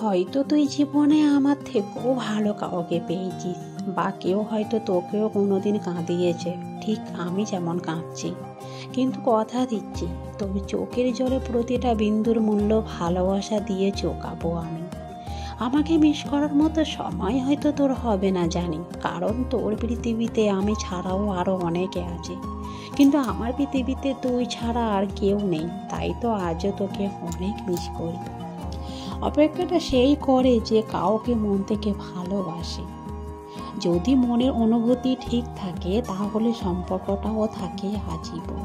হয়তো তুই জীবনে আমার থেকেও ভালো কাউকে পেয়েছিস, বা কেউ হয়তো তোকেও কোনোদিন কাঁদিয়েছে, ঠিক আমি যেমন কাঁদছি। কিন্তু কথা দিচ্ছি, তবে চোখের জলে প্রতিটা বিন্দুর মূল্য ভালোবাসা দিয়ে চোকাবো আমি। আমাকে মিস করার মতো সময় হয়তো তোর হবে না জানি, কারণ তোর পৃথিবীতে আমি ছাড়াও আরও অনেকে আছে, কিন্তু আমার পৃথিবীতে তুই ছাড়া আর কেউ নেই। তাই তো আজও তোকে অনেক মিস করি। অপেক্ষাটা সেই করে যে কাউকে মন থেকে ভালোবাসে। যদি মনের অনুভূতি ঠিক থাকে তাহলে সম্পর্কটাও থাকে আজীবন।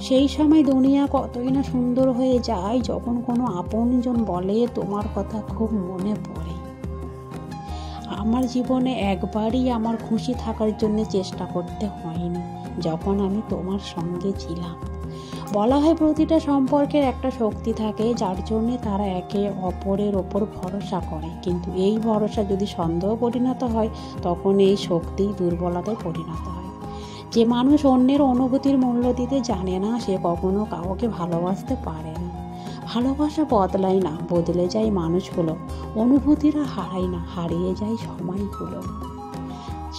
সেই সময় দুনিয়া কতই না সুন্দর হয়ে যায় যখন কোনো আপনজন বলে তোমার কথা খুব মনে পড়ে। আমার জীবনে একবারই আমার খুশি থাকার জন্য চেষ্টা করতে হয়নি, যখন আমি তোমার সঙ্গে ছিলাম। বলা হয় প্রতিটা সম্পর্কের একটা শক্তি থাকে যার জন্য তারা একে অপরের ওপর ভরসা করে, কিন্তু এই ভরসা যদি সন্দেহ পরিণত হয় তখন এই শক্তি দুর্বলতায় পরিণত হয়। যে মানুষ অন্যের অনুভূতির মূল্য দিতে জানে না সে কখনো কাউকে ভালোবাসতে পারে না। ভালোবাসা বদলায় না, বদলে যায় মানুষগুলো। অনুভূতিরা হারায় না, হারিয়ে যায় সময়গুলো।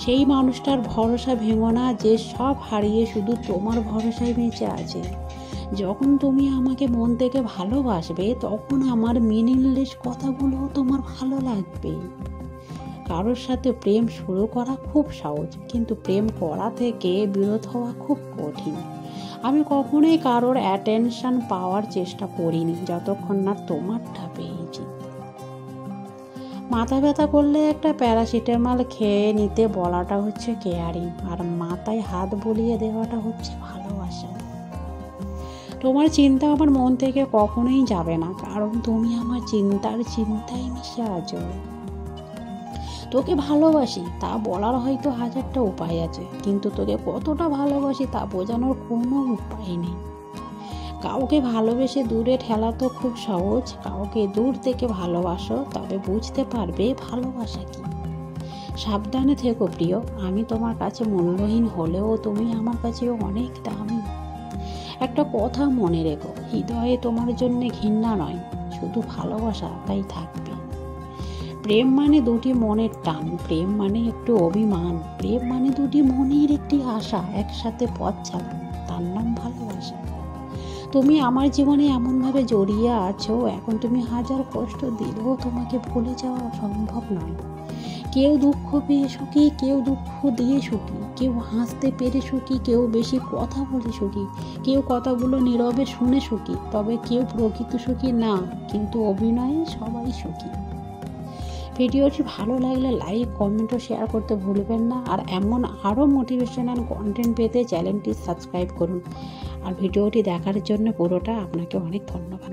সেই মানুষটার ভরসা ভেঙো না যে সব হারিয়ে শুধু তোমার ভরসায় বেঁচে আছে। যখন তুমি আমাকে মন থেকে ভালোবাসবে তখন আমার মিনিংলেস কথাগুলো তোমার ভালো লাগবে। কারোর সাথে প্রেম শুরু করা খুব সহজ, কিন্তু প্রেম করা থেকে বিরত হওয়া খুব কঠিন। আমি কখনোই কারোর অ্যাটেনশন পাওয়ার চেষ্টা করিনি যতক্ষণ না তোমারটা পেয়েছি। মাথা ব্যথা করলে একটা প্যারাসিটামল খেয়ে নিতে বলাটা হচ্ছে কেয়ারিং, আর মাথায় হাত বুলিয়ে দেওয়াটা হচ্ছে ভালোবাসা। তোমার চিন্তা আমার মন থেকে কখনোই যাবে না, কারণ তুমি আমার চিন্তায় মিশে আছো। তোকে ভালোবাসি তা বলার হয়তো হাজারটা উপায় আছে, কিন্তু তোকে কতটা ভালোবাসি তা বোঝানোর কোনো উপায় নেই। কাউকে ভালোবেসে দূরে ঠেলা তো খুব সহজ, কাউকে দূর থেকে ভালোবাসো তবে বুঝতে পারবে ভালোবাসা কি। সাবধানে থেকো প্রিয়, আমি তোমার কাছে মূল্যহীন হলেও তুমি আমার কাছে অনেক দামি। একটা কথা মনে রেখো, হৃদয়ে তোমার জন্য ঘৃণা নয়, শুধু ভালোবাসা তাই থাকবে। প্রেম মানে দুটি মনের টান, প্রেম মানে একটু অভিমান, প্রেম মানে দুটি মনের একটি আশা একসাথে পথ চালানো, তার নাম ভালোবাসা। তুমি আমার জীবনে এমনভাবে জড়িয়ে আছো, এখন তুমি হাজার কষ্ট দিলেও তোমাকে ভুলে যাওয়া সম্ভব নয়। কেউ দুঃখ পেয়ে সুখী, কেউ দুঃখ দিয়ে সুখী, কেউ হাসতে পেরে সুখী, কেউ বেশি কথা বলে সুখী, কেউ কথাগুলো নীরবে শুনে সুখী, তবে কেউ প্রকৃত সুখী না, কিন্তু অভিনয়ে সবাই সুখী। ভিডিওটি ভালো লাগলে লাইক, কমেন্ট ও শেয়ার করতে ভুলবেন না। আর এমন আরও মোটিভেশনাল কন্টেন্ট পেতে চ্যানেলটি সাবস্ক্রাইব করুন। আর ভিডিওটি দেখার জন্য পুরোটা আপনাকে অনেক ধন্যবাদ।